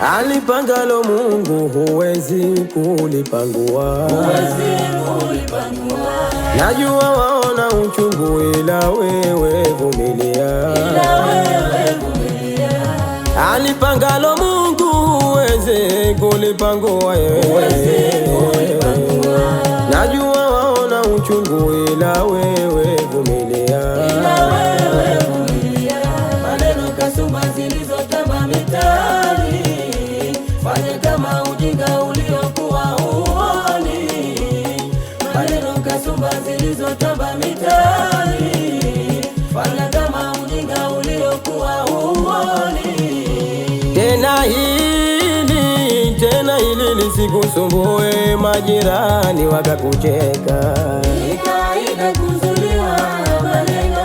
Alipangalo Mungu huwezi kulipangua. Najua waona uchungu ila wewe vumilia. Alipangalo Mungu huwezi kulipangua. Najua waona uchungu ila wewe vumilia. Maneno kasumba zilizotamba mitaani, fanya kama ujinga uliokuwa uoni. Maneno kasumba zilizotamba mitaani, fanya kama ujinga uliokuwa uoni. Tena hili lisikusumbue, majirani wakakucheka. Ni kawaida kuzuliwa maneno,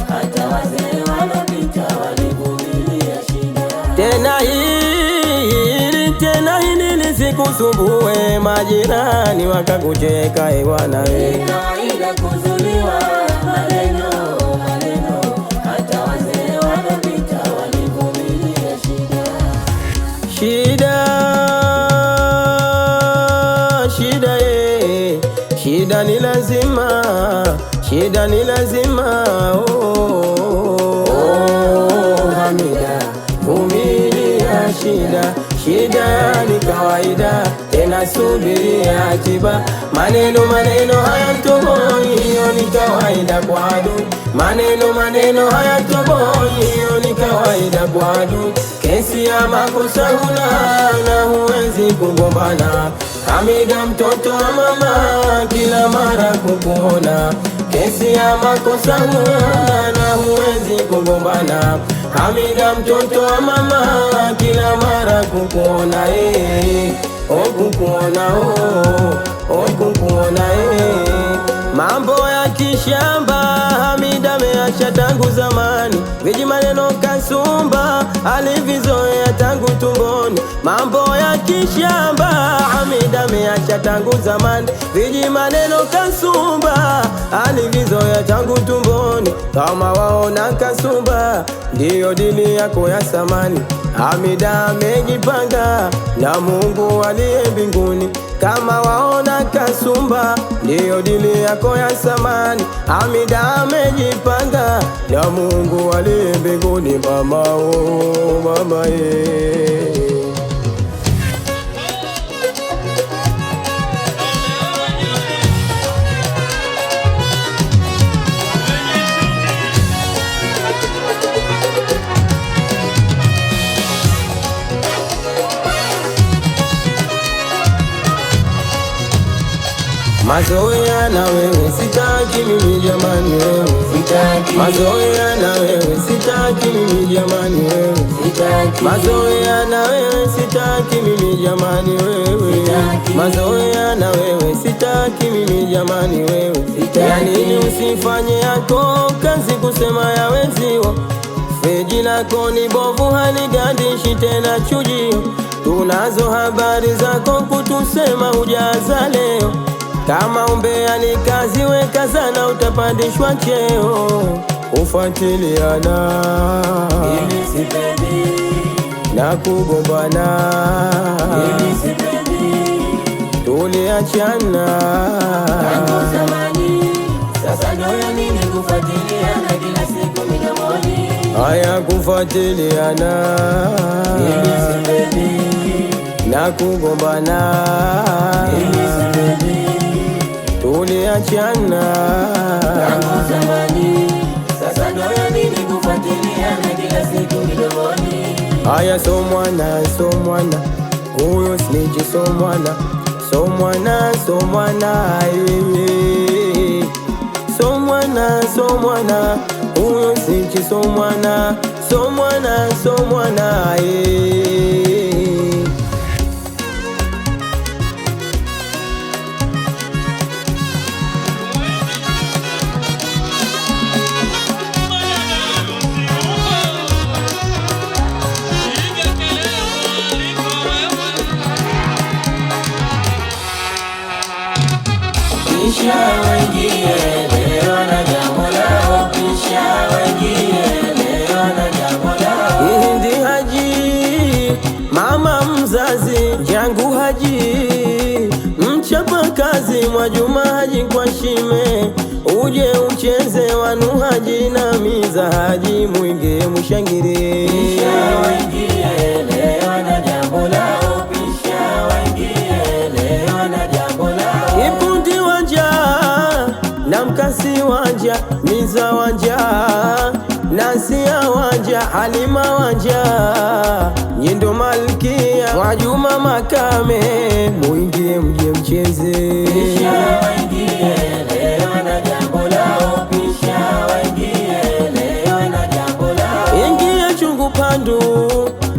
hata wazee wanapita walivumilia shida. Tena hili lisikusumbue, majirani wakakucheka. Ewana Ni kawaida kuzuliwa maneno, hata wazee wanapita walivumilia shida. Shida ni lazima, shida ni lazima. Hamida, vumilia shida ni kawaida, tena subiria akiba. Maneno hayatoboi, hiyo ni kawaida kwa adui. Maneno hayatoboi, hiyo ni kawaida kwa adui. Kesi ya makosa huna na huwezi kugombana. Hamida mtoto wa mama, kila mara kukuona. Kesi ya makosa huna na huwezi kugombana. Hamida mtoto wa mama, kila mara kukuona. Kukuona. Mambo ya kishamba Hamida ameacha tangu zamani. Viji maneno kasumba alivizoea tangu tumboni. Mambo ya kishamba Hamida ameacha tangu zamani. Viji maneno kasumba alivizoea tangu tumboni. Kama waona kasumba ndiyo dini yako ya samani. Hamida amejipanga na Mungu aliye mbinguni. Kama waona kasumba ndiyo dini yako ya samani. Hamida amejipanga na Mungu aliye mbinguni. Mama mazoea na wewe sitaki mimi jamani wewe. Mazoea na wewe sitaki mimi jamani wewe. Mazoea na wewe sitaki mimi jamani wewe. Mazoea na wewe sitaki mimi jamani wewe. Ya nini usifanye yako kazi kusema ya wenzio? Feji lako ni bovu haligandishi tena chujio. Tunazo habari zako kutusema hujaza leo. Kama umbea ni kazi weka sana utapandishwa cheo. Kufuatiliana Mimi sipendi na kugombana, mimi sipendi tuliachana tangu zamani. Sasa ndio ya nini kufuatiliana kila siku midomoni? haya kufuatiliana Mimi sipendi na kugombana, mimi sipendi tuliachana tangu zamani. Sasa ndio ya nini kufuatiliana kila siku midomoni? haya so mwana huyo snitch, so mwana so mwana huyo snitch, so mwana Kisha wengie leo na jambo lao, kisha wengie leo na jambo lao. Hindi haji mchapa kazi Mwajuma Haji kwa shime, uje ucheze wanu Haji na miza Haji mwingie mushangire. Pisha waingie leo na jambo lao, pisha waingie leo na jambo lao. Ipundi wanja na mkasi wanja, miza wanja Nasia wanja, Halima wanja, Nyindo Malkia, Mwajuma Makame, muingie mje mcheze. Pisha waingie leo na jambo lao, pisha waingie leo na jambo lao. Ingia chungu pandu,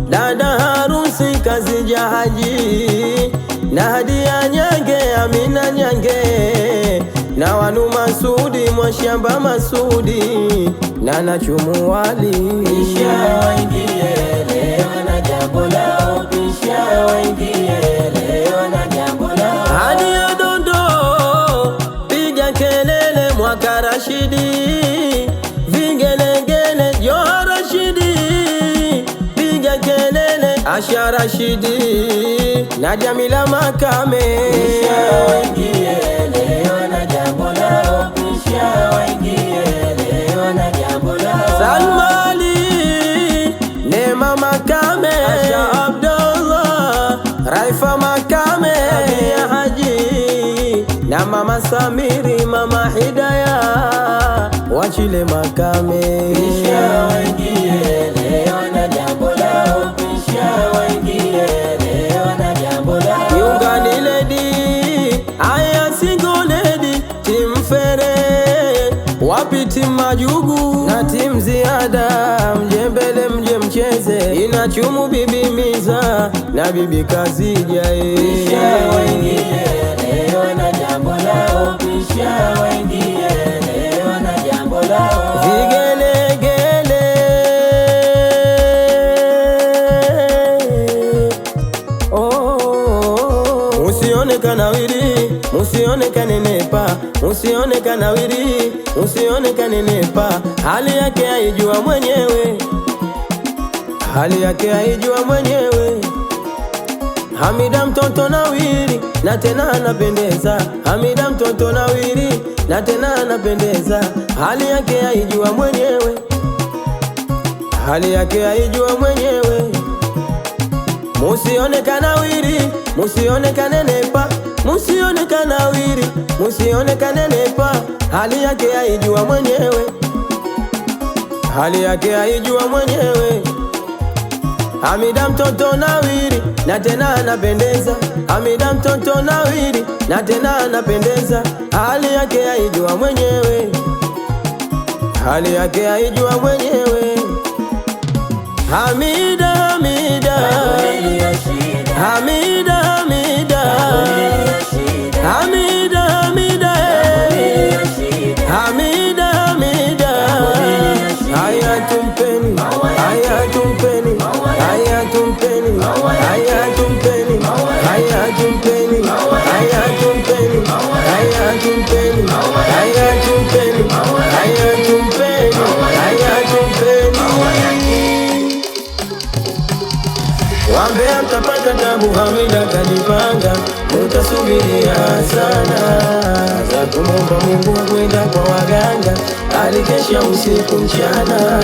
dada harusi kazija Haji, na Hadia Nyange, Amina Nyange, na wanu Masudi Mwashamba Masudi, na Nachumu Wali. Pisha waingie leo na jambo lao, pisha waingie leo na jambo lao. Hadia Dondo piga kelele Mwaka Rashidi, vigelegele Joha Rashidi, piga kelele Asha Rashidi, na Jamila Makame. Pisha waingie leo na jambo lao, pisha waingie leo na jambo lao. Salma Ali, Neema Makame, Asha Abdullah, Raifa Makame, Hadia Haji, na Mama Samiri, Mama Hidaya, Wachile Makame. Pisha waingie leo na jambo lao, pisha waingie leo na jambo lao. Yungani lady, aya single lady, Tim Fere, wapi Tim Majugu na Tim Ziada, mje mbele mje mcheze, Inachumu Bibi Miza na Bibi Kazija. Pisha waingie leo na jambo lao, pisha waingie leo na jambo lao. Vigelegele musione kanawiri, musione kanenepa, musione kanawiri, musione kanenepa, hali yake haijua mwenyewe, hali yake haijua mwenyewe. Hamida mtoto nawiri na tena anapendeza, Hamida mtoto nawiri na tena anapendeza, hali yake haijua mwenyewe, hali yake haijua mwenyewe. Musione kanawiri, musione kanenepa, musione kanawiri, musione kanenepa, hali yake haijua mwenyewe, hali yake haijua mwenyewe. Hamida mtoto nawiri na tena anapendeza, Hamida mtoto nawiri na tena anapendeza, hali yake haijua mwenyewe, hali yake haijua mwenyewe. Hamida, Hamida, Hamida, Hamida, Hamida, Hamida, Hamida, Hamida, haya tumpeni, haya tumpeni, haya tumpeni, haya tumpeni, haya tumpeni, haya tumpeni, haya tumpeni, haya tumpeni, haya tumpeni, haya tumpeni. Wambea mtapata tabu, Hamida kanipanga, mutasubiria sana, za kumomba Mungu kwenda kwa waganga, alikesha usiku mchana,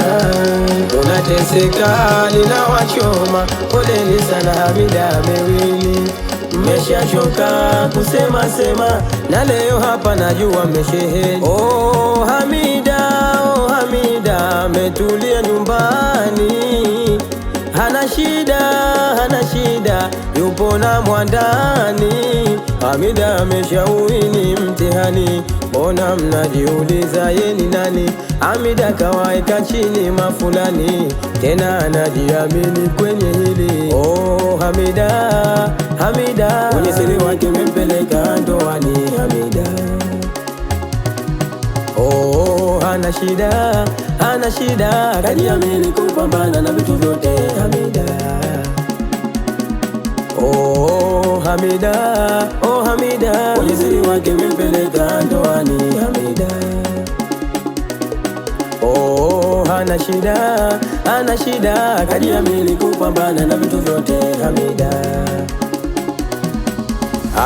tunateseka linawachoma, poleni sana Hamida amewili, mmeshachoka kusema sema, na leo hapa najua mmesheheni. Oh Hamida, oh Hamida, metulia nyumbani, hana shida, hana shida, yupo na mwandani. Hamida ameshauini mtihani, mbona mnajiuliza ye ni nani? Hamida kawaeka chini mafulani, tena anajiamini kwenye hili. Oh Hamida, Hamida, kwenye siri wake mempeleka ndoani Hamida. Oh hana shida, hana shida, kajiamini kupambana na vitu vyote Hamida. Oh Hamida, oh Hamida, kwenye siri wake mempeleka ndoani Hamida. Oh hana shida, hana shida, kajiamini kupambana na vitu vyote Hamida.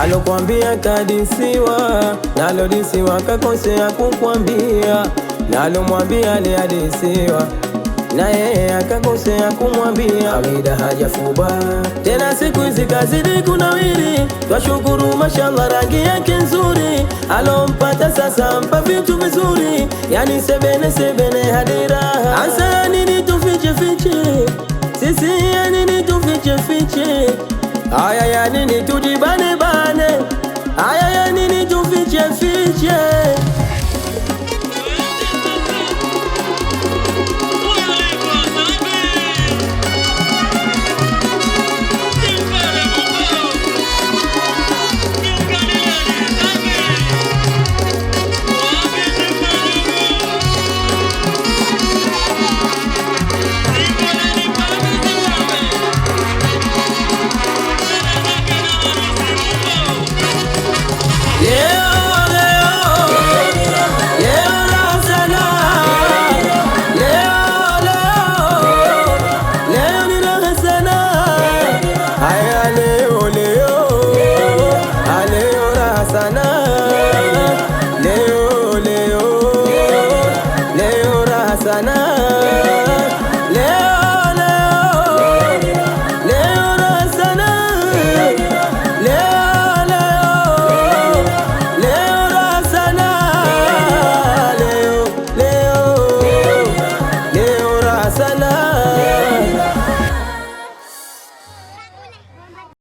alokuambia kadisiwa, nalodisiwa kakosea kukwambia, nalomwambia alihadisiwa, na yeye akakosea kumwambia. Hamida hajafuba tena, siku hizi kazidi kunawiri, twashukuru mashallah, rangi yake nzuri, alompata sasa mpa vitu vizuri, yani sebene sebene hadi raha. Asa ya nini tufiche fiche sisi, ya nini tufiche fiche, aya ya nini tujibane bane, aya ya nini tufiche fiche.